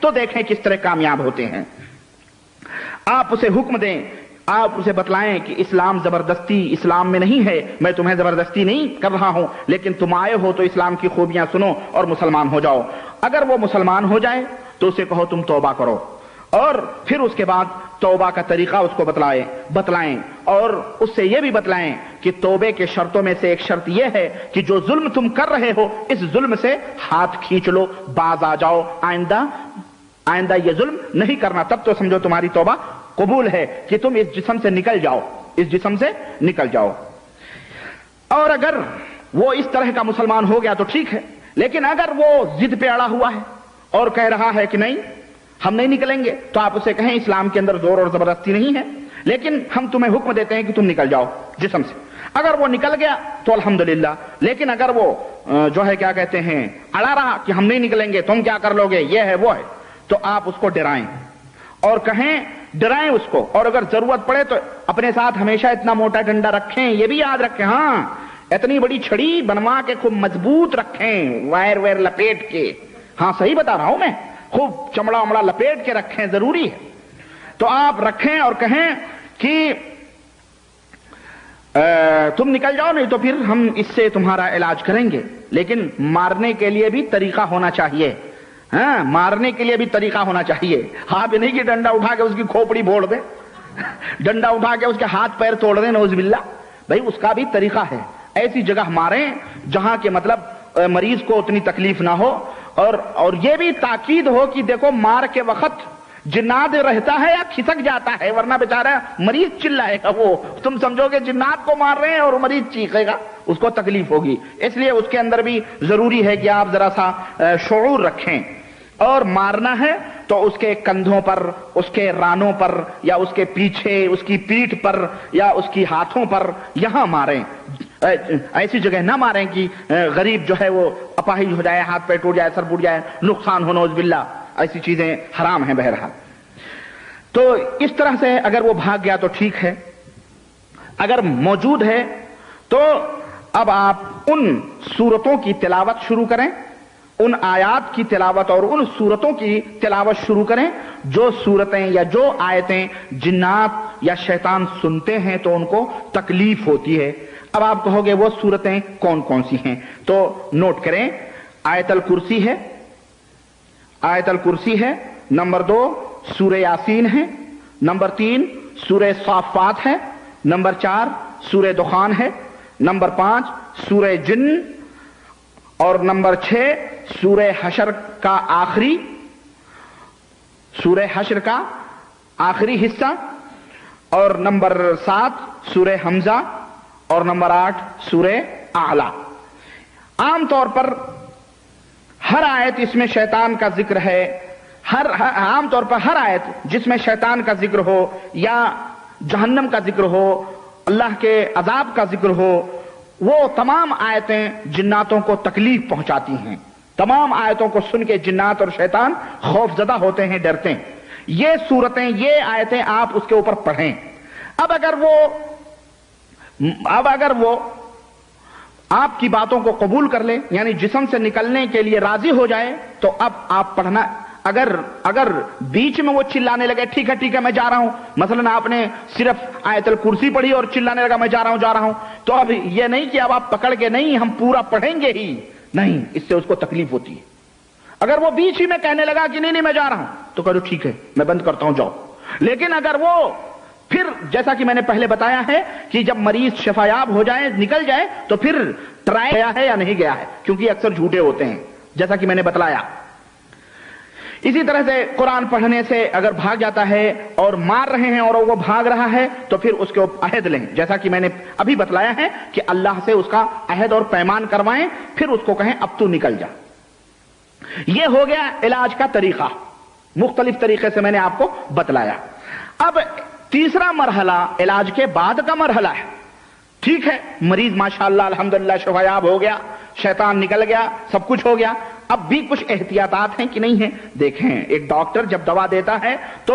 تو دیکھیں کس طرح کامیاب ہوتے ہیں. آپ اسے حکم دیں، آپ اسے بتلائیں کہ اسلام زبردستی اسلام میں نہیں ہے، میں تمہیں زبردستی نہیں کر رہا ہوں، لیکن تم آئے ہو تو اسلام کی خوبیاں سنو اور مسلمان ہو جاؤ. اگر وہ مسلمان ہو جائے تو اسے کہو تم توبہ کرو، اور پھر اس کے بعد توبہ کا طریقہ اس کو بتلائیں، اور اس سے یہ بھی بتلائیں کہ توبے کے شرطوں میں سے ایک شرط یہ ہے کہ جو ظلم تم کر رہے ہو اس ظلم سے ہاتھ کھینچ لو، باز آ جاؤ، آئندہ یہ ظلم نہیں کرنا، تب تو سمجھو تمہاری توبہ قبول ہے کہ تم اس جسم سے نکل جاؤ. اور اگر وہ اس طرح کا مسلمان ہو گیا تو ٹھیک ہے، لیکن اگر وہ ضد پہ اڑا ہوا ہے اور کہہ رہا ہے کہ نہیں ہم نہیں نکلیں گے، تو آپ اسے کہیں اسلام کے اندر زور اور زبردستی نہیں ہے، لیکن ہم تمہیں حکم دیتے ہیں کہ تم نکل جاؤ جسم سے. اگر وہ نکل گیا تو الحمدللہ، لیکن اگر وہ جو ہے کیا کہتے ہیں اڑا رہا کہ ہم نہیں نکلیں گے، تم کیا کر لو گے، یہ ہے وہ ہے، تو آپ اس کو ڈرائیں اور ڈرائیں اس کو. اور اگر ضرورت پڑے تو اپنے ساتھ ہمیشہ اتنا موٹا ڈنڈا رکھیں، یہ بھی یاد رکھیں، ہاں اتنی بڑی چھڑی بنوا کے خوب مضبوط رکھیں، وائر لپیٹ کے، ہاں صحیح بتا رہا ہوں میں، خوب چمڑا ومڑا لپیٹ کے رکھیں، ضروری ہے. تو آپ رکھیں اور کہیں کہ تم نکل جاؤ، نہیں تو پھر ہم اس سے تمہارا علاج کریں گے. لیکن مارنے کے لیے بھی طریقہ ہونا چاہیے، ہاں مارنے کے لیے بھی طریقہ ہونا چاہیے. آپ نہیں کہ ڈنڈا اٹھا کے اس کی کھوپڑی پھوڑ دیں، ڈنڈا اٹھا کے اس کے ہاتھ پیر توڑ دیں، نعوذ باللہ. بھائی اس کا بھی طریقہ ہے. ایسی جگہ ماریں جہاں کے مطلب مریض کو اتنی تکلیف نہ ہو، اور یہ بھی تاکید ہو کہ دیکھو مار کے وقت جنات رہتا ہے یا کھسک جاتا ہے، ورنہ بیچارہ مریض چلائے گا، وہ تم سمجھو کہ جنات کو مار رہے ہیں اور مریض چیخے گا، اس کو تکلیف ہوگی. اس لیے اس کے اندر بھی ضروری ہے کہ آپ ذرا سا شعور رکھیں. اور مارنا ہے تو اس کے کندھوں پر، اس کے رانوں پر، یا اس کے پیچھے، اس کی پیٹھ پر، یا اس کی ہاتھوں پر، یہاں ماریں. ایسی جگہ نہ ماریں کہ غریب جو ہے وہ اپاہج ہو جائے، ہاتھ پیر ٹوٹ جائے، سر پھوٹ جائے، نقصان ہو، نعوذ باللہ. ایسی چیزیں حرام ہیں بہرحال. تو اس طرح سے اگر وہ بھاگ گیا تو ٹھیک ہے. اگر موجود ہے تو اب آپ ان سورتوں کی تلاوت شروع کریں، ان آیات کی تلاوت اور ان سورتوں کی تلاوت شروع کریں جو سورتیں یا جو آیتیں جنات یا شیطان سنتے ہیں تو ان کو تکلیف ہوتی ہے. اب آپ کہو گے وہ سورتیں کون کون سی ہیں، تو نوٹ کریں. آیت الکرسی ہے، آیت الکرسی ہے. نمبر 2 سورہ یاسین ہے. نمبر 3 سورہ صافات ہے. نمبر 4 سورہ دخان ہے. نمبر 5 سورہ جن. اور نمبر 6 سورہ حشر کا آخری حصہ. اور نمبر 7 سورہ حمزہ. اور نمبر 8 سورہ اعلی. عام طور پر ہر آیت اس میں شیطان کا ذکر ہے. عام طور پر ہر آیت جس میں شیطان کا ذکر ہو یا جہنم کا ذکر ہو، اللہ کے عذاب کا ذکر ہو، وہ تمام آیتیں جناتوں کو تکلیف پہنچاتی ہیں. تمام آیتوں کو سن کے جنات اور شیطان خوف زدہ ہوتے ہیں، ڈرتے ہیں. یہ سورتیں، یہ آیتیں آپ اس کے اوپر پڑھیں. اب اگر وہ آپ کی باتوں کو قبول کر لے، یعنی جسم سے نکلنے کے لیے راضی ہو جائے، تو اب آپ پڑھنا. اگر بیچ میں وہ چلانے لگے ٹھیک ہے میں جا رہا ہوں، مثلا آپ نے صرف آیت الکرسی پڑھی اور چلانے لگا میں جا رہا ہوں، تو اب یہ نہیں کہ اب آپ پکڑ کے نہیں ہم پورا پڑھیں گے ہی، نہیں، اس سے اس کو تکلیف ہوتی ہے. اگر وہ بیچ ہی میں کہنے لگا کہ نہیں میں جا رہا ہوں، تو کہو ٹھیک ہے میں بند کرتا ہوں، جاؤ. لیکن اگر وہ پھر جیسا کہ میں نے پہلے بتایا ہے کہ جب مریض شفایاب ہو جائے، نکل جائے، تو پھر ٹرائی گیا ہے یا نہیں گیا ہے، کیونکہ اکثر جھوٹے ہوتے ہیں جیسا کہ میں نے بتلایا. اسی طرح سے قرآن پڑھنے سے اگر بھاگ جاتا ہے اور مار رہے ہیں اور وہ بھاگ رہا ہے، تو پھر اس کے عہد لیں، جیسا کہ میں نے ابھی بتلایا ہے کہ اللہ سے اس کا عہد اور پیمان کروائیں، پھر اس کو کہیں اب تو نکل جا. یہ ہو گیا علاج کا طریقہ، مختلف طریقے سے میں نے آپ کو بتلایا. اب تیسرا مرحلہ علاج کے بعد کا مرحلہ ہے. ٹھیک ہے، مریض ماشاءاللہ الحمدللہ شفایاب ہو گیا، شیطان نکل گیا، سب کچھ ہو گیا. اب بھی کچھ احتیاطات ہیں کہ نہیں ہیں؟ دیکھیں، ایک ڈاکٹر جب دوا دیتا ہے تو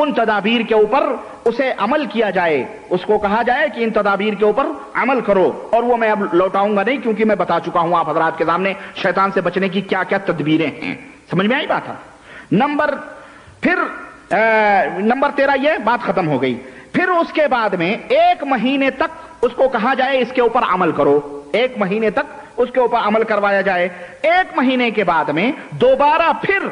ان تدابیر کے اوپر اسے عمل کیا جائے, اس کو کہا جائے کہ ان تدابیر کے اوپر عمل کرو. اور وہ میں اب لوٹاؤں گا نہیں, کیونکہ میں بتا چکا ہوں آپ حضرات کے سامنے شیطان سے بچنے کی کیا کیا تدبیریں ہیں. سمجھ میں آئی بات ہے؟ نمبر 13 یہ بات ختم ہو گئی. پھر اس کے بعد میں 1 مہینے تک اس کو کہا جائے اس کے اوپر عمل کرو. 1 مہینے تک اس کے اوپر عمل کروایا جائے. 1 مہینے کے بعد میں دوبارہ پھر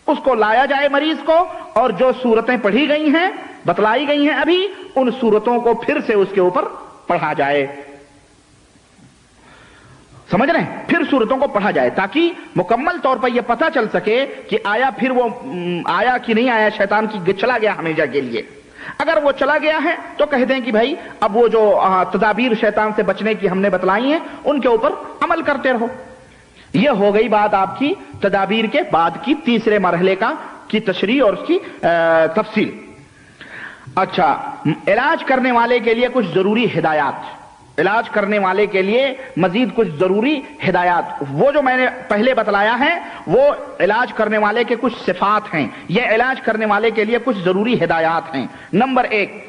اس کو لایا جائے مریض کو, اور جو صورتیں پڑھی گئی ہیں, بتلائی گئی ہیں ابھی, ان صورتوں کو پھر سے اس کے اوپر پڑھا جائے. سمجھ رہے ہیں؟ پھر صورتوں کو پڑھا جائے تاکہ مکمل طور پر یہ پتہ چل سکے کہ آیا پھر وہ آیا کہ نہیں آیا, شیطان کی چلا گیا ہمیشہ کے لیے. اگر وہ چلا گیا ہے تو کہہ دیں کہ بھائی اب وہ جو تدابیر شیطان سے بچنے کی ہم نے بتلائی ہیں ان کے اوپر عمل کرتے رہو. یہ ہو گئی بات آپ کی تدابیر کے بعد کی تیسرے مرحلے کی تشریح اور اس کی تفصیل. اچھا, علاج کرنے والے کے لیے کچھ ضروری ہدایات, علاج کرنے والے کے لیے مزید کچھ ضروری ہدایات. وہ جو میں نے پہلے بتلایا ہے وہ علاج کرنے والے کے کچھ صفات ہیں, یہ علاج کرنے والے کے لیے کچھ ضروری ہدایات ہیں. نمبر 1,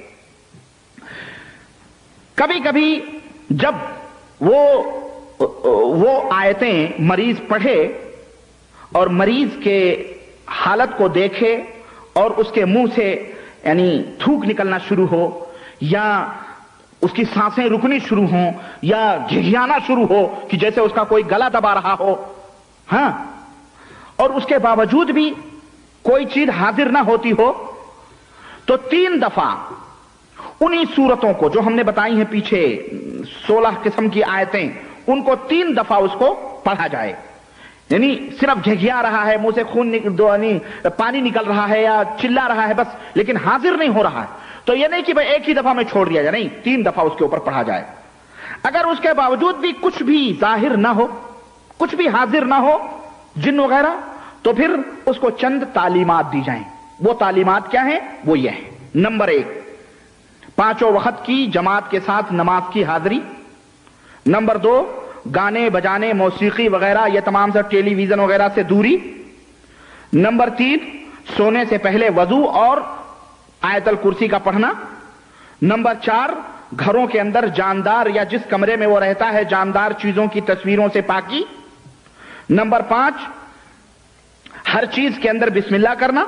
کبھی کبھی جب وہ آیتیں مریض پڑھے اور مریض کے حالت کو دیکھے اور اس کے منہ سے یعنی تھوک نکلنا شروع ہو, یا اس کی سانسیں رکنی شروع ہوں, یا گھگھیانا شروع ہو کہ جیسے اس کا کوئی گلا دبا رہا ہو, ہاں, اور اس کے باوجود بھی کوئی چیز حاضر نہ ہوتی ہو, تو 3 دفعہ انہی صورتوں کو جو ہم نے بتائی ہیں پیچھے 16 قسم کی آیتیں, ان کو 3 دفعہ اس کو پڑھا جائے. یعنی صرف گھگھیا رہا ہے, منہ سے خون پانی نکل رہا ہے یا چلا رہا ہے بس, لیکن حاضر نہیں ہو رہا ہے, تو یہ نہیں کہ بھئی ایک ہی دفعہ میں چھوڑ دیا جائے, نہیں, 3 دفعہ اس کے اوپر پڑھا جائے. اگر اس کے باوجود بھی کچھ بھی ظاہر نہ ہو, کچھ بھی حاضر نہ ہو, جن وغیرہ, تو پھر اس کو چند تعلیمات دی جائیں. وہ تعلیمات کیا ہیں؟ وہ یہ ہیں. نمبر 1, 5 وقت کی جماعت کے ساتھ نماز کی حاضری. نمبر 2, گانے بجانے موسیقی وغیرہ یہ تمام سب ٹیلی ویژن وغیرہ سے دوری. نمبر 3, سونے سے پہلے وضو اور آیت الکرسی کا پڑھنا. نمبر 4, گھروں کے اندر جاندار یا جس کمرے میں وہ رہتا ہے جاندار چیزوں کی تصویروں سے پاکی. نمبر 5, ہر چیز کے اندر بسم اللہ کرنا.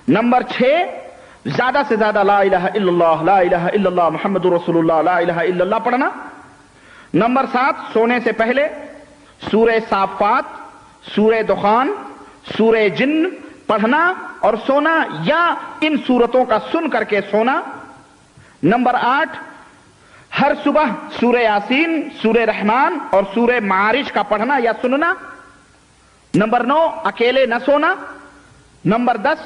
نمبر 6, زیادہ سے زیادہ لا الہ الا اللہ, لا الہ الا اللہ محمد رسول اللہ, لا الہ الا اللہ پڑھنا. نمبر 7, سونے سے پہلے سورہ صافات, سورہ دخان, سورہ جن پڑھنا اور سونا یا ان سورتوں کا سن کر کے سونا. نمبر 8, ہر صبح سورہ یاسین, سورہ رحمان اور سورہ معارج کا پڑھنا یا سننا. نمبر 9, اکیلے نہ سونا. نمبر 10,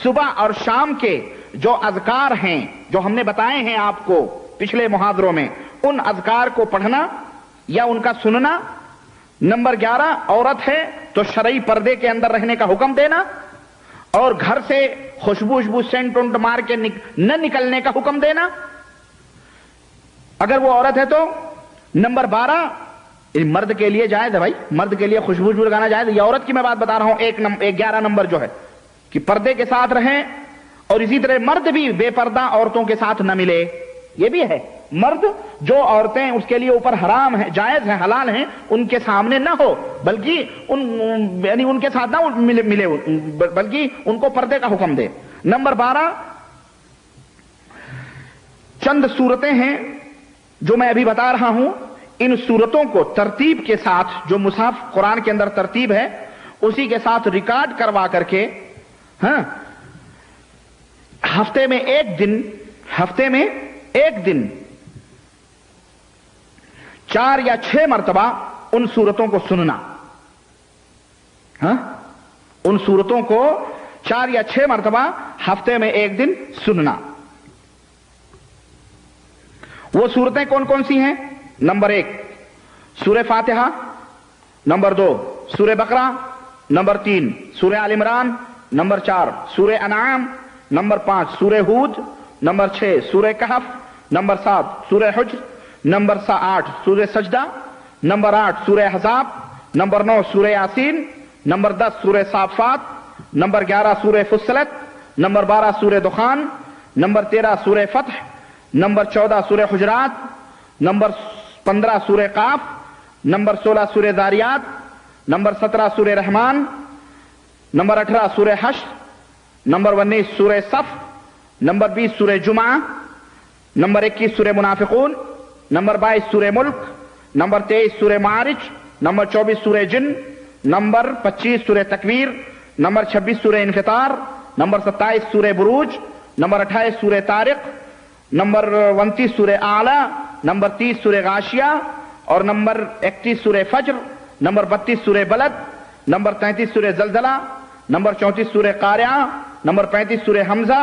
صبح اور شام کے جو اذکار ہیں جو ہم نے بتائے ہیں آپ کو پچھلے محاضروں میں, ان اذکار کو پڑھنا یا ان کا سننا. نمبر 11, عورت ہے تو شرعی پردے کے اندر رہنے کا حکم دینا اور گھر سے خوشبو سینٹ ونٹ مار کے نہ نکلنے کا حکم دینا اگر وہ عورت ہے تو. نمبر 12, مرد کے لیے جائز ہے بھائی, مرد کے لیے خوشبو لگانا جائز ہے. یہ عورت کی میں بات بتا رہا ہوں. 11 نمبر جو ہے کہ پردے کے ساتھ رہیں, اور اسی طرح مرد بھی بے پردہ عورتوں کے ساتھ نہ ملے. یہ بھی ہے, مرد جو عورتیں اس کے لیے اوپر حرام ہیں, جائز ہیں, حلال ہیں, ان کے سامنے نہ ہو, بلکہ یعنی ان کے ساتھ نہ ملے, بلکہ ان کو پردے کا حکم دے. نمبر 12, چند صورتیں ہیں جو میں ابھی بتا رہا ہوں, ان صورتوں کو ترتیب کے ساتھ, جو مصحف قرآن کے اندر ترتیب ہے اسی کے ساتھ ریکارڈ کروا کر کے, ہاں, ہفتے میں ایک دن 4 یا 6 مرتبہ ان صورتوں کو سننا. ہاں, ان صورتوں کو 4 یا 6 مرتبہ ہفتے میں ایک دن سننا. وہ صورتیں کون کون سی ہیں؟ نمبر 1, سورہ فاتحہ. نمبر 2, سورہ بقرہ. نمبر 3, سورہ آل عمران. نمبر 4, سورہ انعام. نمبر 5, سورہ ہود. نمبر 6, سورہ کہف. نمبر 7, سورہ حجر. نمبر 8, سورہ سجدہ. نمبر 8, سورہ احزاب. نمبر 9, سورہ یاسین. نمبر 10, سورہ صافات. نمبر 11, سورہ فصلت. نمبر 12 سورہ دخان، نمبر 13 سورہ فتح، نمبر 14 سورہ حجرات، نمبر 15 سورہ قاف، نمبر 16 سورہ ذاریات، نمبر 17 سورہ رحمان، نمبر 18 سورہ حشر، نمبر 19 سورہ صف، نمبر 20 سورہ جمعہ، نمبر 21 سورہ منافقون، نمبر 22 سورہ ملک، نمبر 23 سورہ معارج، نمبر 24 سورہ جن، نمبر 25 سورہ تکویر، نمبر 26 سورہ انفطار، نمبر 27 سورہ بروج، نمبر 28 سورہ طارق، نمبر 29 سورہ اعلی، نمبر 30 سورہ غاشیہ، اور نمبر 31 سورہ فجر، نمبر 32 سورہ بلد، نمبر 33 سورہ زلزلہ، نمبر 34 سورہ قارعہ، نمبر 35 سورہ حمزہ،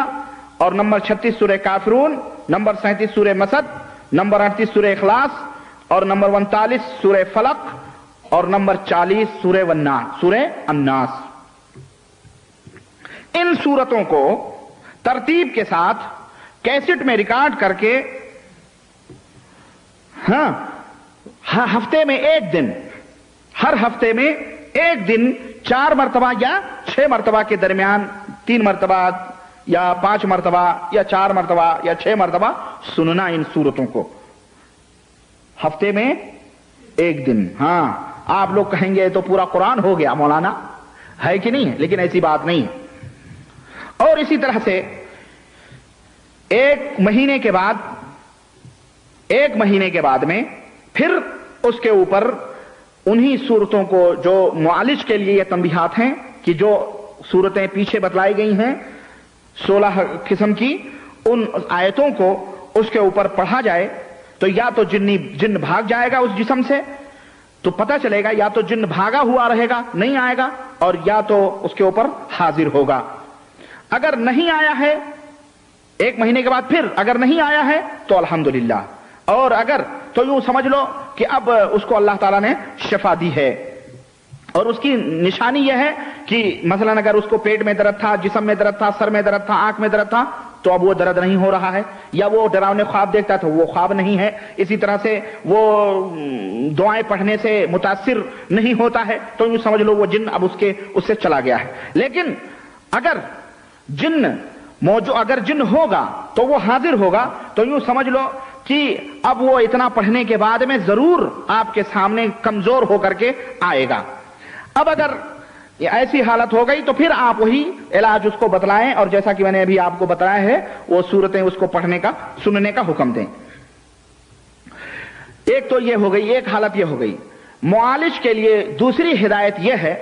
اور نمبر 36 سورہ کافرون، نمبر 37 سورہ مسد، نمبر 38 سورہ اخلاص، اور نمبر 39 سورہ فلق، اور نمبر 40 سورہ الناس۔ ان سورتوں کو ترتیب کے ساتھ کیسٹ میں ریکارڈ کر کے ہفتے میں ایک دن، ہر ہفتے میں ایک دن 4 مرتبہ یا 6 مرتبہ کے درمیان 3 مرتبہ یا 5 مرتبہ یا 4 مرتبہ یا 6 مرتبہ سننا ان سورتوں کو، ہفتے میں ایک دن۔ ہاں آپ لوگ کہیں گے تو پورا قرآن ہو گیا مولانا، ہے کہ نہیں ہے؟ لیکن ایسی بات نہیں ہے۔ اور اسی طرح سے ایک مہینے کے بعد میں پھر اس کے اوپر انہی صورتوں کو جو معالج کے لیے یہ تنبیہات ہیں کہ جو صورتیں پیچھے بتلائی گئی ہیں 16 قسم کی، ان آیتوں کو اس کے اوپر پڑھا جائے تو یا تو جن بھاگ جائے گا اس جسم سے، تو پتہ چلے گا یا تو جن بھاگا ہوا رہے گا نہیں آئے گا، اور یا تو اس کے اوپر حاضر ہوگا۔ اگر نہیں آیا ہے ایک مہینے کے بعد، پھر اگر نہیں آیا ہے تو الحمدللہ، اور اگر تو یوں سمجھ لو کہ اب اس کو اللہ تعالیٰ نے شفا دی ہے۔ اور اس کی نشانی یہ ہے کہ مثلا اگر اس کو پیٹ میں درد تھا، جسم میں درد تھا، سر میں درد تھا، آنکھ میں درد تھا، تو اب وہ درد نہیں ہو رہا ہے، یا وہ ڈراؤنے خواب دیکھتا تھا وہ خواب نہیں ہے، اسی طرح سے وہ دعائیں پڑھنے سے متاثر نہیں ہوتا ہے، تو یوں سمجھ لو وہ جن اب اس سے چلا گیا ہے۔ لیکن اگر جن ہوگا تو وہ حاضر ہوگا، تو یوں سمجھ لو کہ اب وہ اتنا پڑھنے کے بعد میں ضرور آپ کے سامنے کمزور ہو کر کے آئے گا۔ اب اگر ایسی حالت ہو گئی تو پھر آپ وہی علاج اس کو بتلائیں، اور جیسا کہ میں نے ابھی آپ کو بتایا ہے وہ صورتیں اس کو پڑھنے کا، سننے کا حکم دیں۔ ایک تو یہ ہو گئی، ایک حالت یہ ہو گئی۔ معالج کے لیے دوسری ہدایت یہ ہے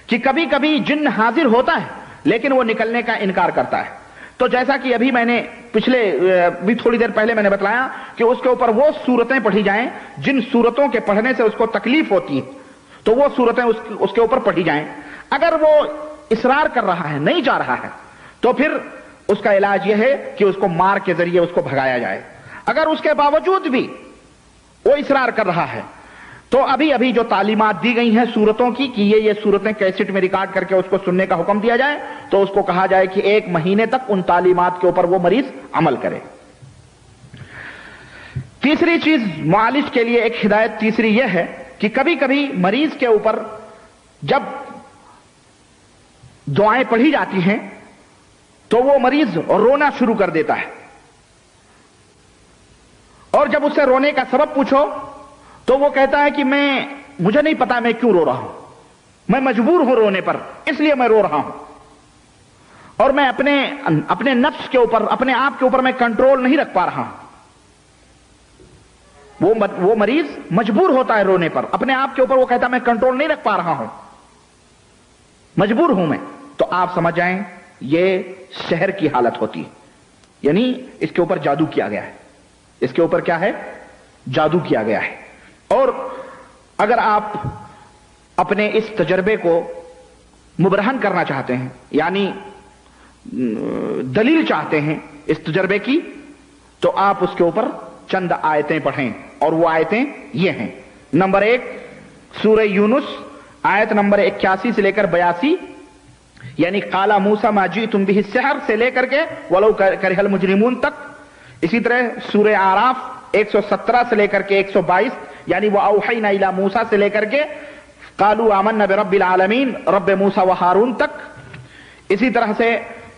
کہ کبھی کبھی جن حاضر ہوتا ہے لیکن وہ نکلنے کا انکار کرتا ہے، تو جیسا کہ ابھی میں نے بھی تھوڑی دیر پہلے میں نے بتلایا کہ اس کے اوپر وہ صورتیں پڑھی جائیں جن صورتوں کے پڑھنے سے اس کو تکلیف ہوتی ہے، تو وہ صورتیں اس کے اوپر پڑھی جائیں۔ اگر وہ اصرار کر رہا ہے، نہیں جا رہا ہے، تو پھر اس کا علاج یہ ہے کہ اس کو مار کے ذریعے اس کو بھگایا جائے۔ اگر اس کے باوجود بھی وہ اصرار کر رہا ہے تو ابھی جو تعلیمات دی گئی ہیں صورتوں کی کہ یہ صورتیں کیسٹ میں ریکارڈ کر کے اس کو سننے کا حکم دیا جائے، تو اس کو کہا جائے کہ 1 مہینے تک ان تعلیمات کے اوپر وہ مریض عمل کرے۔ تیسری چیز معالج کے لیے ایک ہدایت تیسری یہ ہے کہ کبھی کبھی مریض کے اوپر جب دعائیں پڑھی جاتی ہیں تو وہ مریض رونا شروع کر دیتا ہے، اور جب اس سے رونے کا سبب پوچھو تو وہ کہتا ہے کہ مجھے نہیں پتا میں کیوں رو رہا ہوں، میں مجبور ہوں رونے پر، اس لیے میں رو رہا ہوں، اور میں اپنے نفس کے اوپر، اپنے آپ کے اوپر میں کنٹرول نہیں رکھ پا رہا ہوں۔ وہ مریض مجبور ہوتا ہے رونے پر، اپنے آپ کے اوپر وہ کہتا ہے میں کنٹرول نہیں رکھ پا رہا ہوں، مجبور ہوں میں، تو آپ سمجھ جائیں یہ سحر کی حالت ہوتی ہے، یعنی اس کے اوپر جادو کیا گیا ہے، اس کے اوپر کیا ہے؟ جادو کیا گیا ہے۔ اور اگر آپ اپنے اس تجربے کو مبرہن کرنا چاہتے ہیں، یعنی دلیل چاہتے ہیں اس تجربے کی، تو آپ اس کے اوپر چند آیتیں پڑھیں، اور وہ آیتیں یہ ہیں۔ نمبر 1 سورہ یونس آیت نمبر 81 سے لے کر 82، یعنی قال موسیٰ ما جئتم بہ السحر سے لے کر کے ولو کرہ المجرمون تک۔ اسی طرح سورہ اعراف 117 سے لے کر کے 122، یعنی وہ اوحینا الی موسیٰ سے لے کر کے قالوا آمنا برب العالمین رب موسیٰ و ہارون تک۔ اسی طرح سے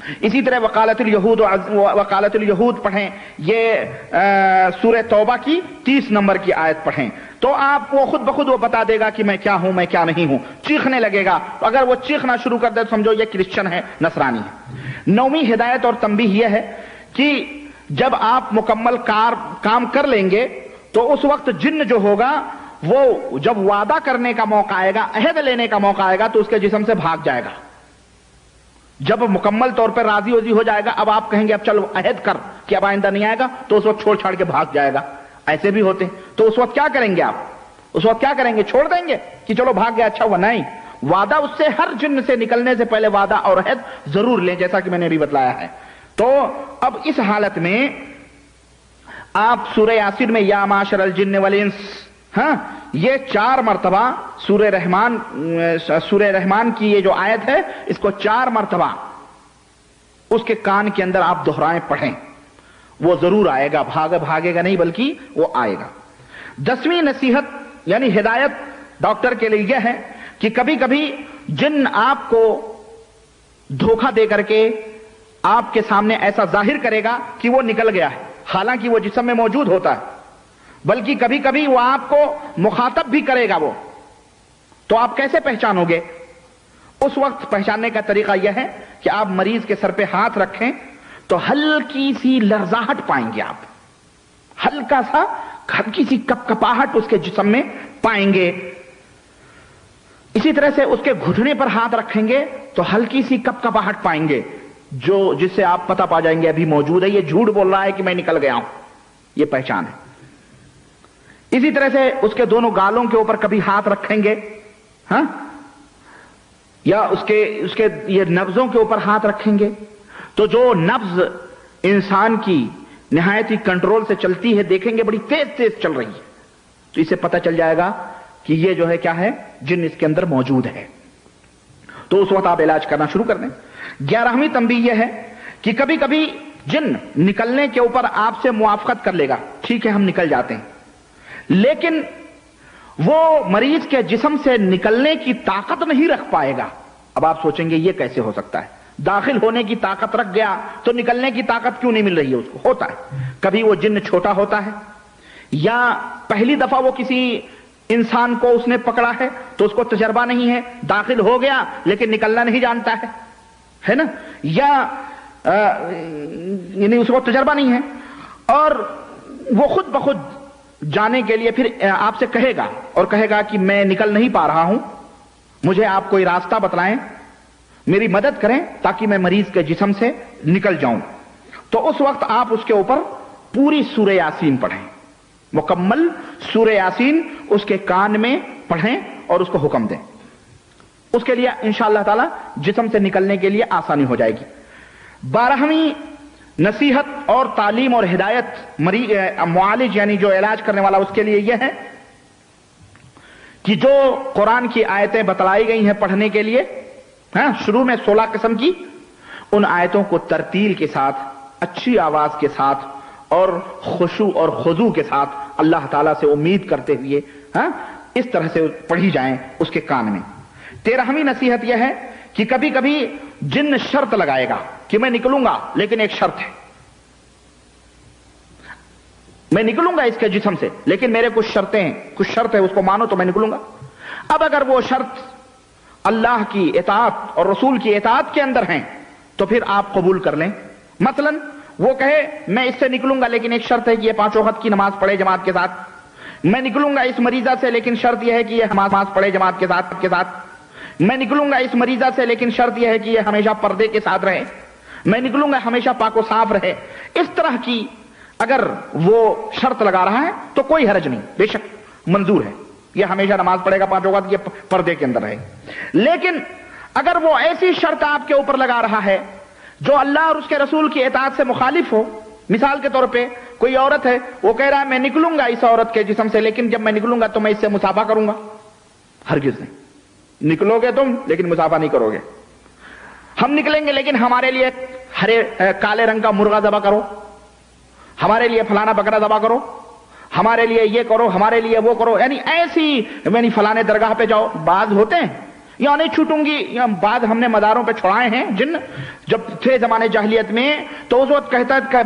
اسی طرح وقالت الیہود پڑھیں، یہ سورہ توبہ کی 30 نمبر کی آیت پڑھیں تو آپ کو خود بخود وہ بتا دے گا کہ میں کیا ہوں میں کیا نہیں ہوں، چیخنے لگے گا. اگر وہ چیخنا شروع کر دے تو سمجھو یہ کرسچن ہے، نصرانی ہے. 9ویں ہدایت اور تنبیہ یہ ہے کہ جب آپ مکمل کام کر لیں گے تو اس وقت جن جو ہوگا وہ جب وعدہ کرنے کا موقع آئے گا، عہد لینے کا موقع آئے گا تو اس کے جسم سے بھاگ جائے گا. جب مکمل طور پر راضی وضی ہو جائے گا، اب آپ کہیں گے اب چلو عہد کر کہ اب آئندہ نہیں آئے گا، تو اس وقت چھوڑ چھاڑ کے بھاگ جائے گا. ایسے بھی ہوتے ہیں. تو اس وقت کیا کریں گے آپ؟ اس وقت کیا کریں گے؟ چھوڑ دیں گے کہ چلو بھاگ گیا اچھا ہوا؟ نہیں، وعدہ اس سے، ہر جن سے نکلنے سے پہلے وعدہ اور عہد ضرور لیں، جیسا کہ میں نے ابھی بتلایا ہے. تو اب اس حالت میں آپ سورہ یاسین میں یا معاشر الجن والانس، ہاں، یہ 4 مرتبہ سورہ رحمان کی یہ جو آیت ہے اس کو 4 مرتبہ اس کے کان کے اندر آپ دہرائیں، پڑھیں. وہ ضرور آئے گا، بھاگے گا نہیں بلکہ وہ آئے گا. 10ویں نصیحت یعنی ہدایت ڈاکٹر کے لیے یہ ہے کہ کبھی کبھی جن آپ کو دھوکہ دے کر کے آپ کے سامنے ایسا ظاہر کرے گا کہ وہ نکل گیا ہے، حالانکہ وہ جسم میں موجود ہوتا ہے، بلکہ کبھی کبھی وہ آپ کو مخاطب بھی کرے گا. وہ تو آپ کیسے پہچانو گے؟ اس وقت پہچاننے کا طریقہ یہ ہے کہ آپ مریض کے سر پہ ہاتھ رکھیں تو ہلکی سی لرزاہٹ پائیں گے، آپ ہلکی سی کپکپاہٹ اس کے جسم میں پائیں گے. اسی طرح سے اس کے گھٹنے پر ہاتھ رکھیں گے تو ہلکی سی کپکپاہٹ پائیں گے، جس سے آپ پتہ پا جائیں گے ابھی موجود ہے، یہ جھوٹ بول رہا ہے کہ میں نکل گیا ہوں. یہ پہچان ہے. اسی طرح سے اس کے دونوں گالوں کے اوپر کبھی ہاتھ رکھیں گے، ہاں، یا اس کے یہ نبضوں کے اوپر ہاتھ رکھیں گے تو جو نبض انسان کی نہایت ہی کنٹرول سے چلتی ہے، دیکھیں گے بڑی تیز چل رہی ہے، تو اسے پتہ چل جائے گا کہ یہ جو ہے کیا ہے، جن اس کے اندر موجود ہے. تو اس وقت آپ علاج کرنا شروع کر دیں. 11ویں تنبیہ یہ ہے کہ کبھی کبھی جن نکلنے کے اوپر آپ سے موافقت کر لے گا، ٹھیک ہے ہم نکل جاتے ہیں، لیکن وہ مریض کے جسم سے نکلنے کی طاقت نہیں رکھ پائے گا. اب آپ سوچیں گے یہ کیسے ہو سکتا ہے؟ داخل ہونے کی طاقت رکھ گیا تو نکلنے کی طاقت کیوں نہیں مل رہی ہے اس کو؟ ہوتا ہے. کبھی وہ جن چھوٹا ہوتا ہے، یا پہلی دفعہ وہ کسی انسان کو اس نے پکڑا ہے تو اس کو تجربہ نہیں ہے، داخل ہو گیا لیکن نکلنا نہیں جانتا ہے نا، یا یعنی اس کو تجربہ نہیں ہے، اور وہ خود بخود جانے کے لیے پھر آپ سے کہے گا اور کہے گا کہ میں نکل نہیں پا رہا ہوں، مجھے آپ کوئی راستہ بتلائیں، میری مدد کریں تاکہ میں مریض کے جسم سے نکل جاؤں. تو اس وقت آپ اس کے اوپر پوری سورہ یاسین پڑھیں، مکمل سورہ یاسین اس کے کان میں پڑھیں اور اس کو حکم دیں. اس کے لیے انشاءاللہ تعالی جسم سے نکلنے کے لیے آسانی ہو جائے گی. 12ویں نصیحت اور تعلیم اور ہدایت معالج یعنی جو علاج کرنے والا اس کے لیے یہ ہے کہ جو قرآن کی آیتیں بتلائی گئی ہیں پڑھنے کے لیے، ہاں، شروع میں 16 قسم کی، ان آیتوں کو ترتیل کے ساتھ، اچھی آواز کے ساتھ اور خشوع اور خضوع کے ساتھ اللہ تعالیٰ سے امید کرتے ہوئے، ہاں، اس طرح سے پڑھی جائیں اس کے کان میں. 13ویں نصیحت یہ ہے کہ کبھی کبھی جن شرط لگائے گا کہ میں نکلوں گا، لیکن ایک شرط ہے، میں نکلوں گا اس کے جسم سے لیکن میرے کچھ شرطیں ہیں، کچھ شرط ہے، اس کو مانو تو میں نکلوں گا. اب اگر وہ شرط اللہ کی اطاعت اور رسول کی اطاعت کے اندر ہیں تو پھر آپ قبول کر لیں. مثلا وہ کہے میں اس سے نکلوں گا لیکن ایک شرط ہے کہ یہ 5 وقت کی نماز پڑھے جماعت کے ساتھ، میں نکلوں گا اس مریضہ سے لیکن شرط یہ ہے کہ یہ نماز پڑھے جماعت کے ساتھ، میں نکلوں گا اس مریضہ سے لیکن شرط یہ ہے کہ یہ ہمیشہ پردے کے ساتھ رہے، میں نکلوں گا ہمیشہ پاک و صاف رہے. اس طرح کی اگر وہ شرط لگا رہا ہے تو کوئی حرج نہیں، بے شک منظور ہے، یہ ہمیشہ نماز پڑھے گا 5 وقت، یہ پردے کے اندر رہے. لیکن اگر وہ ایسی شرط آپ کے اوپر لگا رہا ہے جو اللہ اور اس کے رسول کی اطاعت سے مخالف ہو، مثال کے طور پہ کوئی عورت ہے، وہ کہہ رہا ہے میں نکلوں گا اس عورت کے جسم سے لیکن جب میں نکلوں گا تو میں اس سے مصافحہ کروں گا. ہرگز نہیں، نکلو گے تم لیکن مصافحہ نہیں کرو گے. ہم نکلیں گے لیکن ہمارے لیے کالے رنگ کا مرغا ذبح کرو، ہمارے لیے فلانا بکرا ذبح کرو، ہمارے لیے یہ کرو، ہمارے لیے وہ کرو، یعنی ایسی فلانے درگاہ پہ جاؤ. بعض ہوتے ہیں یہاں نہیں چھوٹوں گی۔ بعد ہم نے مزاروں پہ چھڑائے ہیں جن، جب تھے زمانے جاہلیت میں تو اس وقت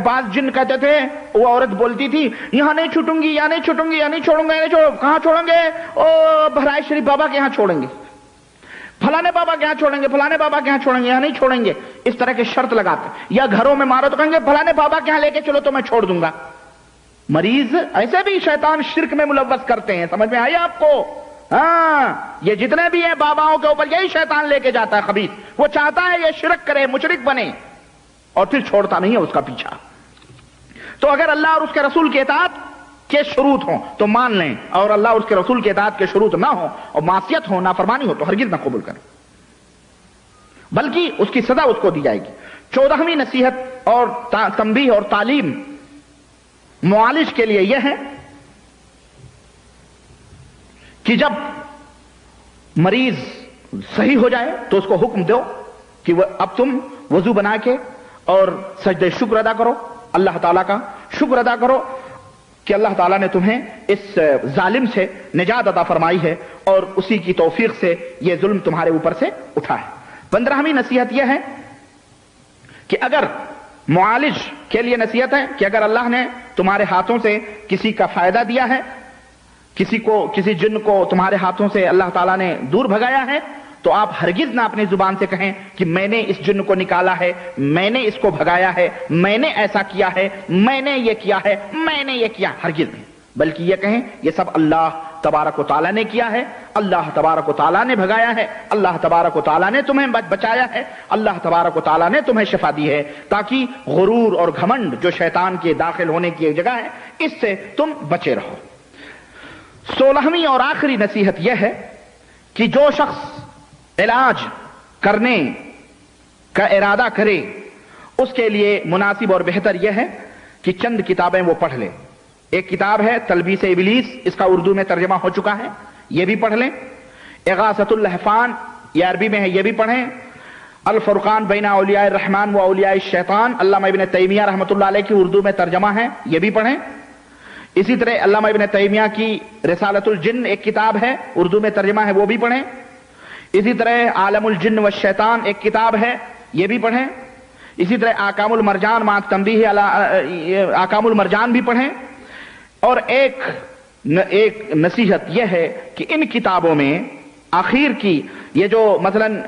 بعض جن کہتے تھے، وہ عورت بولتی تھی یہاں نہیں چھوٹوں گی، یہاں نہیں چھوٹوں گی، یہاں نہیں چھوڑوں گا، کہاں چھوڑیں گے؟ او بہرائچ شریف بابا کے یہاں چھوڑیں گے، فلانے بابا کے یہاں چھوڑیں گے، فلانے بابا کے یہاں چھوڑیں گے، یہاں نہیں چھوڑیں گے۔ اس طرح کے شرط لگاتے، یا گھروں میں مارو تو کہیں گے فلانے بابا کے یہاں لے کے چلو تو میں چھوڑ دوں گا۔ مریض ایسے بھی شیطان شرک میں ملوث کرتے ہیں، سمجھ میں آئی آپ کو؟ ہاں، یہ جتنے بھی ہیں باباؤں کے اوپر یہی شیطان لے کے جاتا ہے خبیث، وہ چاہتا ہے یہ شرک کرے، مشرک بنے، اور پھر چھوڑتا نہیں ہے اس کا پیچھا۔ تو اگر اللہ اور اس کے رسول کی اطاعت کے شروط ہوں تو مان لیں، اور اللہ اور اس کے رسول کی اطاعت کے شروط نہ ہوں اور معصیت ہو، نافرمانی ہو، تو ہرگز نہ قبول کریں، بلکہ اس کی سزا اس کو دی جائے گی۔ 14ویں نصیحت اور تنبیہ اور تعلیم معالج کے لیے یہ ہے کہ جب مریض صحیح ہو جائے تو اس کو حکم دو کہ اب تم وضو بنا کے اور سجدہ شکر ادا کرو، اللہ تعالیٰ کا شکر ادا کرو کہ اللہ تعالیٰ نے تمہیں اس ظالم سے نجات عطا فرمائی ہے اور اسی کی توفیق سے یہ ظلم تمہارے اوپر سے اٹھا ہے۔ 15ویں نصیحت یہ ہے کہ اگر معالج کے لیے نصیحت ہے کہ اگر اللہ نے تمہارے ہاتھوں سے کسی کا فائدہ دیا ہے، کسی جن کو تمہارے ہاتھوں سے اللہ تعالیٰ نے دور بھگایا ہے، تو آپ ہرگز نہ اپنی زبان سے کہیں کہ میں نے اس جن کو نکالا ہے، میں نے اس کو بھگایا ہے، میں نے ایسا کیا ہے، میں نے یہ کیا ہے، میں نے یہ کیا، ہرگز نہیں، بلکہ یہ کہیں یہ سب اللہ تبارک و تعالیٰ نے کیا ہے، اللہ تبارک و تعالیٰ نے بھگایا ہے، اللہ تبارک و تعالیٰ نے تمہیں بچایا ہے، اللہ تبارک و تعالیٰ نے تمہیں شفا دی ہے، تاکہ غرور اور گھمنڈ جو شیطان کے داخل ہونے کی ایک جگہ ہے، اس سے تم بچے رہو۔ 16ویں اور آخری نصیحت یہ ہے کہ جو شخص علاج کرنے کا ارادہ کرے اس کے لیے مناسب اور بہتر یہ ہے کہ چند کتابیں وہ پڑھ لے۔ ایک کتاب ہے تلبیس ابلیس، اس کا اردو میں ترجمہ ہو چکا ہے، یہ بھی پڑھ لیں۔ اغاثۃ اللہفان، یہ عربی میں ہے، یہ بھی پڑھیں۔ الفرقان بین اولیاء الرحمن و اولیاء الشیطان، علامہ ابن تیمیہ رحمۃ اللہ علیہ کی اردو میں ترجمہ ہے، یہ بھی پڑھیں۔ اسی طرح علامہ ابن تیمیہ کی رسالۃ الجن ایک کتاب ہے، اردو میں ترجمہ ہے، وہ بھی پڑھیں۔ اسی طرح عالم الجن والشیطان ایک کتاب ہے، یہ بھی پڑھیں۔ اسی طرح احکام المرجان مع تنبیہ علی احکام المرجان بھی پڑھیں۔ اور ایک نصیحت یہ ہے کہ ان کتابوں میں آخر کی یہ جو مثلاً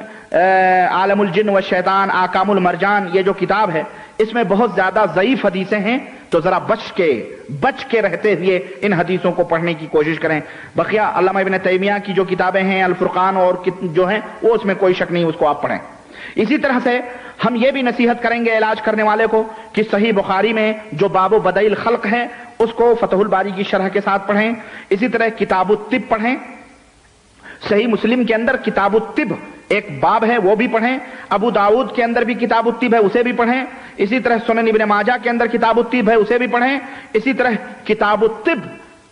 عالم الجن والشیطان، احکام المرجان، یہ جو کتاب ہے اس میں بہت زیادہ ضعیف حدیثیں ہیں، تو ذرا بچ کے رہتے ہوئے ان حدیثوں کو پڑھنے کی کوشش کریں۔ بقیہ علامہ ابن تیمیہ کی جو کتابیں ہیں الفرقان اور جو ہیں وہ اس میں کوئی شک نہیں، اس کو آپ پڑھیں۔ اسی طرح سے ہم یہ بھی نصیحت کریں گے علاج کرنے والے کو کہ صحیح بخاری میں جو باب بدء الخلق ہے اس کو فتح الباری کی شرح کے ساتھ پڑھیں۔ اسی طرح کتاب الطب پڑھیں، صحیح مسلم کے اندر کتاب الطب ایک باب ہے وہ بھی پڑھیں، ابو داؤد کے اندر بھی کتاب الطب ہے اسے بھی پڑھیں، اسی طرح سنن ابن ماجہ کے اندر کتاب الطب ہے اسے بھی پڑھیں، اسی طرح کتاب الطب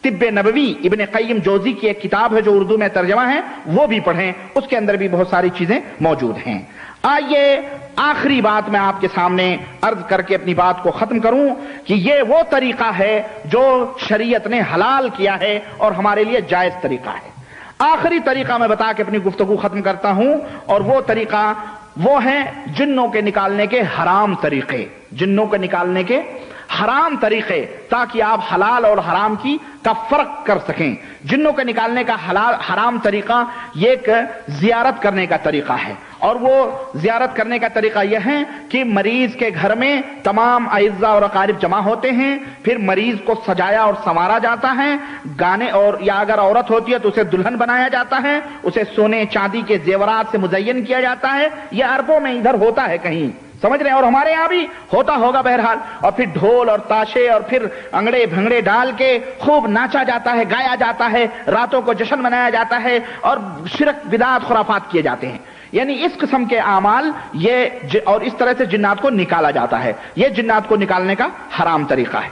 طب نبوی ابن قیم جوزی کی ایک کتاب ہے جو اردو میں ترجمہ ہے وہ بھی پڑھیں، اس کے اندر بھی بہت ساری چیزیں موجود ہیں۔ آئیے آخری بات میں آپ کے سامنے عرض کر کے اپنی بات کو ختم کروں کہ یہ وہ طریقہ ہے جو شریعت نے حلال کیا ہے اور ہمارے لیے جائز طریقہ ہے۔ آخری طریقہ میں بتا کے اپنی گفتگو ختم کرتا ہوں، اور وہ طریقہ وہ ہے جنوں کے نکالنے کے حرام طریقے، جنوں کے نکالنے کے حرام طریقے، تاکہ آپ حلال اور حرام کا فرق کر سکیں۔ جنوں کے نکالنے کا حرام طریقہ یہ ایک زیارت کرنے کا طریقہ ہے، اور وہ زیارت کرنے کا طریقہ یہ ہے کہ مریض کے گھر میں تمام اعزاء اور اقارب جمع ہوتے ہیں، پھر مریض کو سجایا اور سنوارا جاتا ہے، گانے اور یا اگر عورت ہوتی ہے تو اسے دلہن بنایا جاتا ہے، اسے سونے چاندی کے زیورات سے مزین کیا جاتا ہے۔ یہ عربوں میں ادھر ہوتا ہے کہیں، سمجھ رہے ہیں، اور ہمارے یہاں بھی ہوتا ہوگا بہرحال۔ اور پھر ڈھول اور تاشے اور پھر انگڑے بھنگڑے ڈال کے خوب ناچا جاتا ہے، گایا جاتا ہے، راتوں کو جشن منایا جاتا ہے، اور شرک بدعت خرافات کیے جاتے ہیں۔ یعنی اس قسم کے اعمال اور اس طرح سے جنات کو نکالا جاتا ہے، یہ جنات کو نکالنے کا حرام طریقہ ہے۔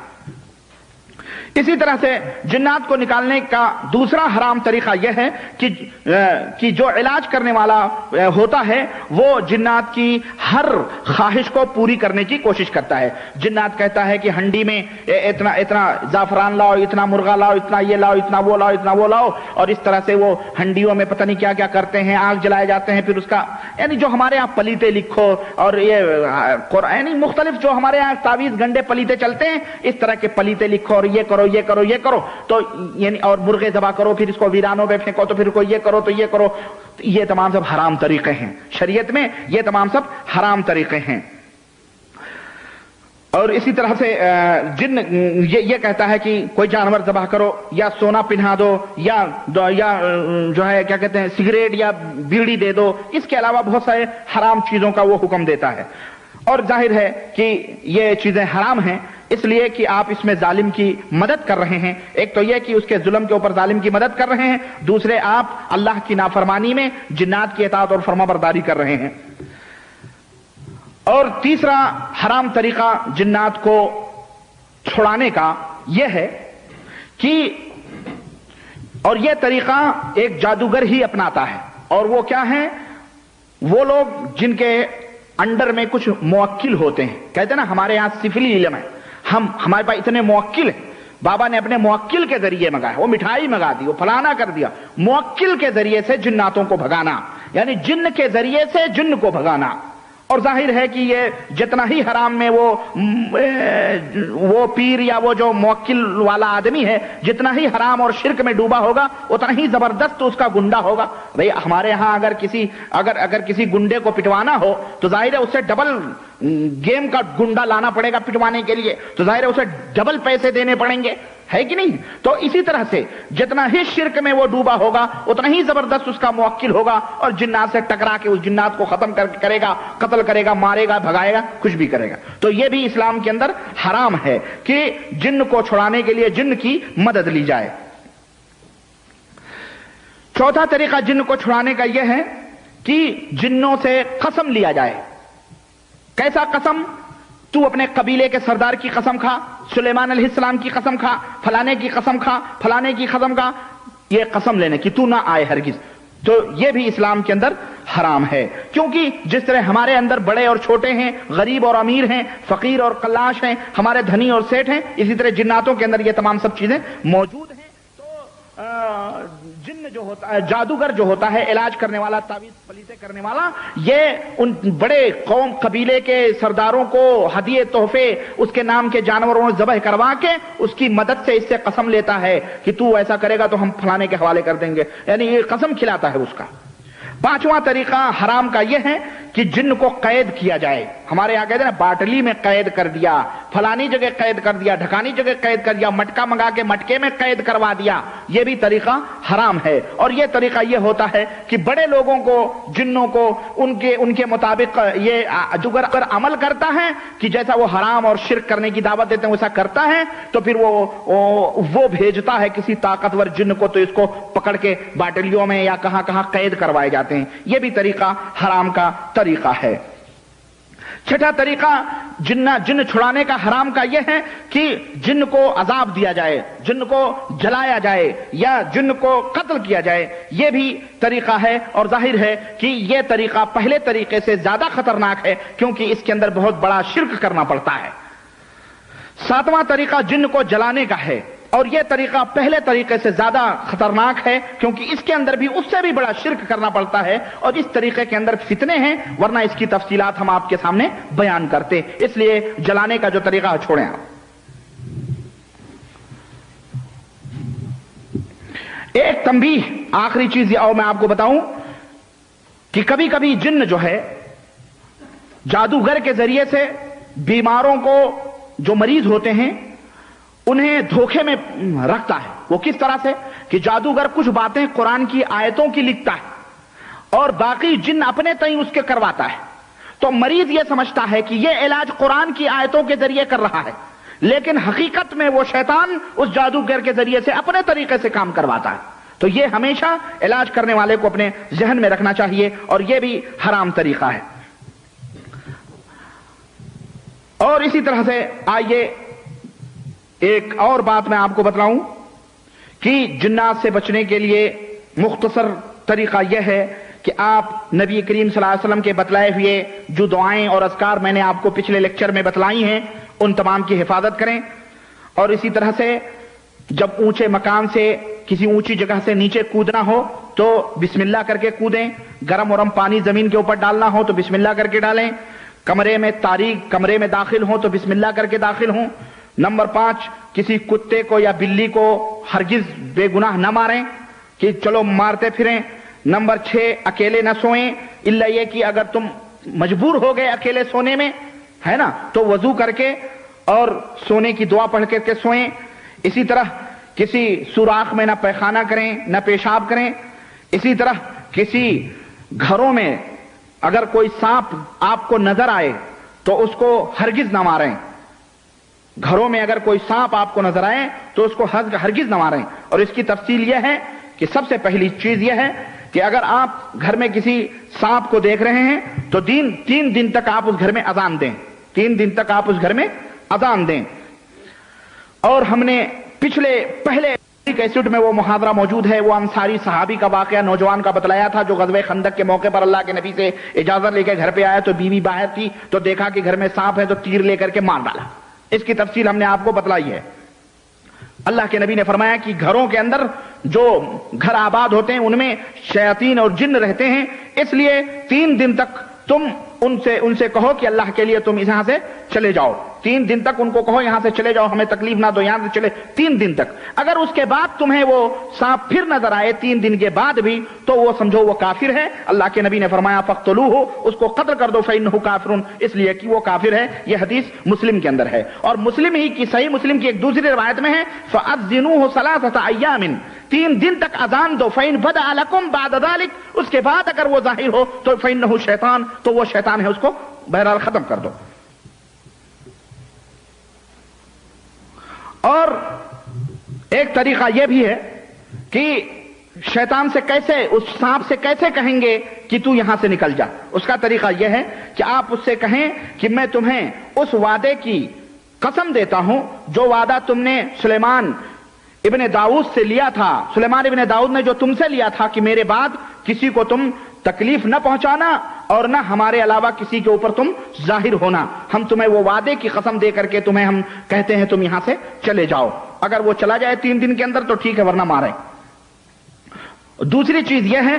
اسی طرح سے جنات کو نکالنے کا دوسرا حرام طریقہ یہ ہے کہ جو علاج کرنے والا ہوتا ہے وہ جنات کی ہر خواہش کو پوری کرنے کی کوشش کرتا ہے. جنات کہتا ہے کہ ہنڈی میں اتنا زعفران لاؤ، اتنا مرغا لاؤ، اتنا یہ لاؤ، اتنا وہ لاؤ، اتنا وہ لاؤ، اور اس طرح سے وہ ہنڈیوں میں پتہ نہیں کیا کیا کرتے ہیں، آگ جلائے جاتے ہیں. پھر اس کا یعنی جو ہمارے یہاں پلیتے لکھو اور یہ یعنی مختلف جو ہمارے یہاں تعویذ گنڈے پلیتے چلتے ہیں، اس طرح کے پلیتے لکھو اور یہ کرو یہ کرو یہ کرو، تو یعنی اور مرغے ذبح کرو، پھر اس کو ویرانوں پہ پھینکو، تو پھر کو یہ کرو تو یہ کرو. یہ تمام سب حرام طریقے ہیں شریعت میں، یہ تمام سب حرام طریقے ہیں. اور اسی طرح سے جن یہ کہتا ہے کہ کوئی جانور ذبح کرو یا سونا پہنا دو یا جو ہے کیا کہتے ہیں سگریٹ یا بیڑی دے دو. اس کے علاوہ بہت سارے حرام چیزوں کا وہ حکم دیتا ہے. اور ظاہر ہے کہ یہ چیزیں حرام ہیں اس لیے کہ آپ اس میں ظالم کی مدد کر رہے ہیں. ایک تو یہ کہ اس کے ظلم کے اوپر ظالم کی مدد کر رہے ہیں، دوسرے آپ اللہ کی نافرمانی میں جنات کی اطاعت اور فرما برداری کر رہے ہیں. اور تیسرا حرام طریقہ جنات کو چھڑانے کا یہ ہے کہ اور یہ طریقہ ایک جادوگر ہی اپناتا ہے. اور وہ کیا ہے؟ وہ لوگ جن کے انڈر میں کچھ موکل ہوتے ہیں. کہتے ہیں نا ہمارے یہاں سفلی علم ہے، ہمارے پاس اتنے موکل ہیں. بابا نے اپنے موکل کے ذریعے منگایا، وہ مٹھائی منگا دی، وہ فلانا کر دیا. موکل کے ذریعے سے جناتوں کو بھگانا، یعنی جن کے ذریعے سے جن کو بھگانا. اور ظاہر ہے کہ یہ جتنا ہی حرام میں وہ پیر یا وہ جو موکل والا آدمی ہے جتنا ہی حرام اور شرک میں ڈوبا ہوگا اتنا ہی زبردست اس کا گنڈا ہوگا. بھئی ہمارے ہاں اگر کسی گنڈے کو پٹوانا ہو تو ظاہر ہے اسے ڈبل گیم کا گنڈا لانا پڑے گا پٹوانے کے لیے، تو ظاہر ہے اسے ڈبل پیسے دینے پڑیں گے، ہے کہ نہیں؟ تو اسی طرح سے جتنا ہی شرک میں وہ ڈوبا ہوگا اتنا ہی زبردست اس کا موکل ہوگا اور جنات سے ٹکرا کے اس جنات کو ختم کرے گا، قتل کرے گا، مارے گا، بھگائے گا، کچھ بھی کرے گا. تو یہ بھی اسلام کے اندر حرام ہے کہ جن کو چھڑانے کے لیے جن کی مدد لی جائے. چوتھا طریقہ جن کو چھڑانے کا یہ ہے کہ جنوں سے قسم لیا جائے. کیسا قسم؟ تو اپنے قبیلے کے سردار کی قسم کھا، سلیمان علیہ السلام کی قسم کھا، فلانے کی قسم کھا، فلانے کی قسم کھا، یہ قسم لینے کی تو نہ آئے ہرگز. تو یہ بھی اسلام کے اندر حرام ہے. کیونکہ جس طرح ہمارے اندر بڑے اور چھوٹے ہیں، غریب اور امیر ہیں، فقیر اور قلاش ہیں، ہمارے دھنی اور سیٹھ ہیں، اسی طرح جناتوں کے اندر یہ تمام سب چیزیں موجود ہیں. تو جن جو ہوتا ہے، جادوگر جو ہوتا ہے، علاج کرنے والا، تعویذ پلیتے کرنے والا، یہ ان بڑے قوم قبیلے کے سرداروں کو ہدیے تحفے اس کے نام کے جانوروں ذبح کروا کے اس کی مدد سے اس سے قسم لیتا ہے کہ تو ایسا کرے گا تو ہم فلانے کے حوالے کر دیں گے، یعنی یہ قسم کھلاتا ہے اس کا. پانچواں طریقہ حرام کا یہ ہے کہ جن کو قید کیا جائے. ہمارے یہاں کہتے ہیں نا باٹلی میں قید کر دیا، فلانی جگہ قید کر دیا، ڈھکانی جگہ قید کر دیا، مٹکا منگا کے مٹکے میں قید کروا دیا. یہ بھی طریقہ حرام ہے. اور یہ طریقہ یہ ہوتا ہے کہ بڑے لوگوں کو، جنوں کو ان کے مطابق یہ اگر عمل کرتا ہے کہ جیسا وہ حرام اور شرک کرنے کی دعوت دیتے ہیں ویسا کرتا ہے تو پھر وہ بھیجتا ہے کسی طاقتور جن کو، تو اس کو پکڑ کے باٹلیوں میں یا کہاں کہاں قید کروائے جاتے ہیں. یہ بھی طریقہ حرام کا طریقہ ہے. چھٹا طریقہ جن چھڑانے کا حرام کا یہ ہے کہ جن کو عذاب دیا جائے، جن کو جلایا جائے یا جن کو قتل کیا جائے. یہ بھی طریقہ ہے اور ظاہر ہے کہ یہ طریقہ پہلے طریقے سے زیادہ خطرناک ہے کیونکہ اس کے اندر بہت بڑا شرک کرنا پڑتا ہے. ساتواں طریقہ جن کو جلانے کا ہے اور یہ طریقہ پہلے طریقے سے زیادہ خطرناک ہے کیونکہ اس کے اندر بھی اس سے بھی بڑا شرک کرنا پڑتا ہے اور اس طریقے کے اندر فتنے ہیں، ورنہ اس کی تفصیلات ہم آپ کے سامنے بیان کرتے. اس لیے جلانے کا جو طریقہ ہے چھوڑیں آپ. ایک تنبیہ آخری چیز یہ اور میں آپ کو بتاؤں کہ کبھی کبھی جن جو ہے جادوگر کے ذریعے سے بیماروں کو، جو مریض ہوتے ہیں انہیں دھوکے میں رکھتا ہے. وہ کس طرح سے کہ جادوگر کچھ باتیں قرآن کی آیتوں کی لکھتا ہے اور باقی جن اپنے تئیں اس کے کرواتا ہے. تو مریض یہ سمجھتا ہے کہ یہ علاج قرآن کی آیتوں کے ذریعے کر رہا ہے، لیکن حقیقت میں وہ شیطان اس جادوگر کے ذریعے سے اپنے طریقے سے کام کرواتا ہے. تو یہ ہمیشہ علاج کرنے والے کو اپنے ذہن میں رکھنا چاہیے اور یہ بھی حرام طریقہ ہے. اور اسی طرح سے آئیے ایک اور بات میں آپ کو بتلاؤں کہ جنات سے بچنے کے لیے مختصر طریقہ یہ ہے کہ آپ نبی کریم صلی اللہ علیہ وسلم کے بتلائے ہوئے جو دعائیں اور اذکار میں نے آپ کو پچھلے لیکچر میں بتلائی ہیں ان تمام کی حفاظت کریں، اور اسی طرح سے جب اونچے مکان سے کسی اونچی جگہ سے نیچے کودنا ہو تو بسم اللہ کر کے کودیں، گرم ورم پانی زمین کے اوپر ڈالنا ہو تو بسم اللہ کر کے ڈالیں، کمرے میں تاریک کمرے میں داخل ہوں تو بسم اللہ کر کے داخل ہوں۔ نمبر 5، کسی کتے کو یا بلی کو ہرگز بے گناہ نہ ماریں کہ چلو مارتے پھریں۔ نمبر 6، اکیلے نہ سوئیں الا یہ کہ اگر تم مجبور ہو گئے اکیلے سونے میں ہے نا تو وضو کر کے اور سونے کی دعا پڑھ کے سوئیں۔ اسی طرح کسی سوراخ میں نہ پیخانہ کریں نہ پیشاب کریں۔ اسی طرح کسی گھروں میں اگر کوئی سانپ آپ کو نظر آئے تو اس کو ہرگز نہ ماریں۔ گھروں میں اگر کوئی سانپ آپ کو نظر آئے تو اس کو ہرگز نہ ماریں، اور اس کی تفصیل یہ ہے کہ سب سے پہلی چیز یہ ہے کہ اگر آپ گھر میں کسی سانپ کو دیکھ رہے ہیں تو 3 دن تک آپ اس گھر میں اذان دیں، 3 دن تک آپ اس گھر میں اذان دیں۔ اور ہم نے پہلے کیسٹ میں وہ محاضرہ موجود ہے، وہ انصاری صحابی کا واقعہ نوجوان کا بتلایا تھا جو غزوہ خندق کے موقع پر اللہ کے نبی سے اجازت لے کے گھر پہ آیا تو بیوی باہر تھی تو دیکھا کہ گھر میں سانپ ہے تو تیر لے کر کے مار ڈالا۔ اس کی تفصیل ہم نے آپ کو بتلائی ہے۔ اللہ کے نبی نے فرمایا کہ گھروں کے اندر جو گھر آباد ہوتے ہیں ان میں شیاطین اور جن رہتے ہیں، اس لیے 3 دن تک تم ان سے کہو کہ اللہ کے لیے تم یہاں سے چلے جاؤ، 3 دن تک ان کو کہو یہاں سے چلے جاؤ، ہمیں تکلیف نہ دو، یہاں سے چلے 3 دن تک۔ اگر اس کے بعد تمہیں وہ سانپ پھر نظر آئے 3 دن کے بعد بھی تو وہ سمجھو وہ کافر ہے۔ اللہ کے نبی نے فرمایا فقتلوہ، اس کو قتل کر دو، فإنہ کافر، اس لیے کہ وہ کافر ہے۔ یہ حدیث مسلم کے اندر ہے، اور مسلم ہی کی صحیح مسلم کی ایک دوسری روایت میں ہے فأذنوہ 3 ایام، 3 دن تک اذان دو، فإن بدأ لکم بعد ذلک، اس کے بعد اگر وہ ظاہر ہو تو فإنہ شیطان، تو وہ شیطان ہے، اس کو بہرحال ختم کر دو۔ اور ایک طریقہ یہ بھی ہے کہ شیطان سے کیسے، اس سانپ سے کیسے کہیں گے کہ تو یہاں سے نکل جا۔ اس کا طریقہ یہ ہے کہ آپ اس سے کہیں کہ میں تمہیں اس وعدے کی قسم دیتا ہوں جو وعدہ تم نے سلیمان ابن داؤد سے لیا تھا، سلیمان ابن داؤد نے جو تم سے لیا تھا کہ میرے بعد کسی کو تم تکلیف نہ پہنچانا اور نہ ہمارے علاوہ کسی کے اوپر تم ظاہر ہونا، ہم تمہیں وہ وعدے کی قسم دے کر کے تمہیں ہم کہتے ہیں تم یہاں سے چلے جاؤ۔ اگر وہ چلا جائے 3 دن کے اندر تو ٹھیک ہے، ورنہ مارے۔ دوسری چیز یہ ہے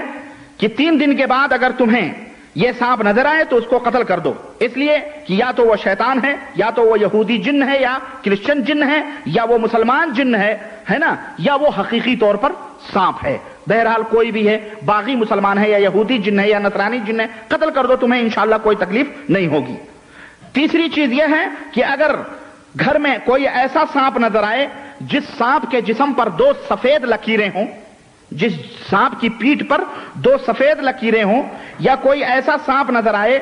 کہ 3 دن کے بعد اگر تمہیں یہ سانپ نظر آئے تو اس کو قتل کر دو، اس لیے کہ یا تو وہ شیطان ہے، یا تو وہ یہودی جن ہے، یا کرسچن جن ہے، یا وہ مسلمان جن ہے نا، یا وہ حقیقی طور پر سانپ ہے۔ بہرحال کوئی بھی ہے، باغی مسلمان ہے یا یہودی جن ہے یا نصرانی جن ہے، قتل کر دو، تمہیں انشاءاللہ کوئی تکلیف نہیں ہوگی۔ تیسری چیز یہ ہے کہ اگر گھر میں کوئی ایسا سانپ نظر آئے جس سانپ کے جسم پر 2 سفید لکیریں ہوں، جس سانپ کی پیٹھ پر 2 سفید لکیریں ہوں، یا کوئی ایسا سانپ نظر آئے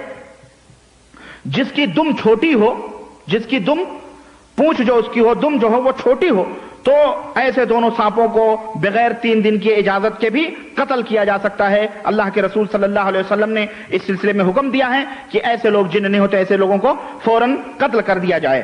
جس کی دم چھوٹی ہو، جس کی دم پونچھ جو اس کی ہو، دم جو ہو وہ چھوٹی ہو، تو ایسے دونوں سانپوں کو بغیر 3 دن کی اجازت کے بھی قتل کیا جا سکتا ہے۔ اللہ کے رسول صلی اللہ علیہ وسلم نے اس سلسلے میں حکم دیا ہے کہ ایسے لوگ جن نہیں ہوتے ایسے لوگوں کو فوراً قتل کر دیا جائے۔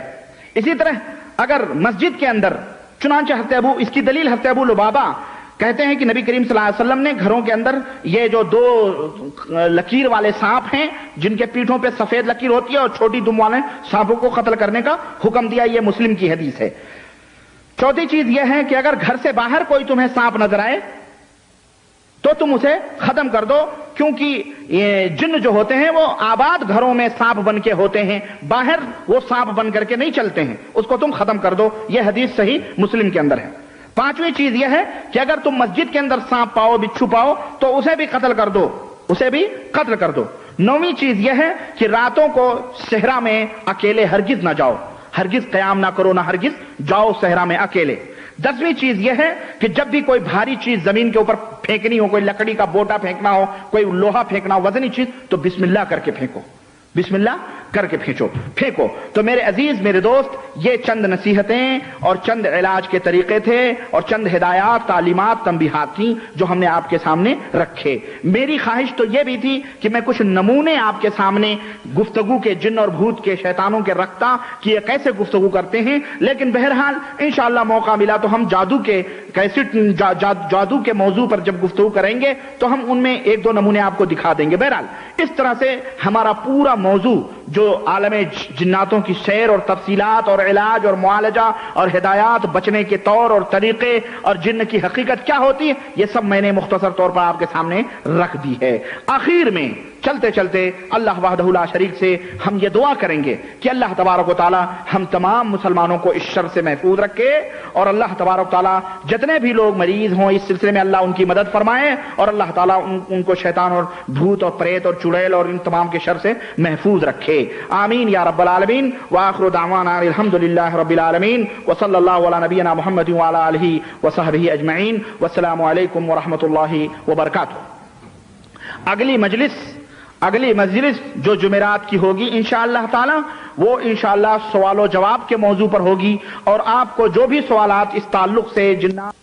اسی طرح اگر مسجد کے اندر، چنانچہ اس کی دلیل حضرت ابو لبابہ کہتے ہیں کہ نبی کریم صلی اللہ علیہ وسلم نے گھروں کے اندر یہ جو 2 لکیر والے سانپ ہیں جن کے پیٹھوں پہ سفید لکیر ہوتی ہے اور چھوٹی دم والے سانپوں کو قتل کرنے کا حکم دیا، یہ مسلم کی حدیث ہے۔ چوتھی چیز یہ ہے کہ اگر گھر سے باہر کوئی تمہیں سانپ نظر آئے تو تم اسے ختم کر دو، کیونکہ یہ جن جو ہوتے ہیں وہ آباد گھروں میں سانپ بن کے ہوتے ہیں، باہر وہ سانپ بن کر کے نہیں چلتے ہیں، اس کو تم ختم کر دو۔ یہ حدیث صحیح مسلم کے اندر ہے۔ 5ویں چیز یہ ہے کہ اگر تم مسجد کے اندر سانپ پاؤ، بچھو پاؤ تو اسے بھی قتل کر دو، اسے بھی قتل کر دو۔ 9ویں چیز یہ ہے کہ راتوں کو صحرا میں اکیلے ہرگز نہ جاؤ، ہرگز قیام نہ کرو، نہ ہرگز جاؤ صحرا میں اکیلے۔ 10ویں چیز یہ ہے کہ جب بھی کوئی بھاری چیز زمین کے اوپر پھینکنی ہو، کوئی لکڑی کا بوٹا پھینکنا ہو، کوئی لوہا پھینکنا ہو، وزنی چیز، تو بسم اللہ کر کے پھینکو، بسم اللہ کر کے پھینکو. تو میرے عزیز، میرے دوست، یہ چند نصیحتیں اور چند علاج کے طریقے تھے اور چند ہدایات، تعلیمات، تنبیہات تھیں جو ہم نے آپ کے سامنے رکھے. میری خواہش تو یہ بھی تھی کہ میں کچھ نمونے آپ کے سامنے گفتگو کے، جن اور بھوت کے، شیطانوں کے رکھتا کہ یہ کیسے گفتگو کرتے ہیں، لیکن بہرحال انشاءاللہ موقع ملا تو ہم جادو کے موضوع پر جب گفتگو کریں گے تو ہم ان میں ایک دو نمونے آپ کو دکھا دیں گے. بہرحال اس طرح سے ہمارا پورا موضوع جو عالم جناتوں کی سیر اور تفصیلات اور علاج اور معالجہ اور ہدایات، بچنے کے طور اور طریقے اور جن کی حقیقت کیا ہوتی ہے، یہ سب میں نے مختصر طور پر آپ کے سامنے رکھ دی ہے. آخر میں چلتے چلتے اللہ وحدہ لا شریک سے ہم یہ دعا کریں گے کہ اللہ تبارک و تعالی ہم تمام مسلمانوں کو اس شر سے محفوظ رکھے، اور اللہ تبارک و تعالی جتنے بھی لوگ مریض ہوں اس سلسلے میں اللہ ان کی مدد فرمائے، اور اللہ تعالی ان کو شیطان اور بھوت اور پریت اور چڑیل اور ان تمام کے شر سے محفوظ رکھے. آمین یا رب العالمین. وآخر دعوانا الحمدللہ رب العالمین، وصلی اللہ علی نبینا محمد وعلی آلہ وصحبہ اجمعین. والسلام علیکم ورحمۃ اللہ وبرکاتہ. اگلی مجلس جو جمعرات کی ہوگی انشاءاللہ تعالی، وہ انشاءاللہ سوال و جواب کے موضوع پر ہوگی، اور آپ کو جو بھی سوالات اس تعلق سے جنات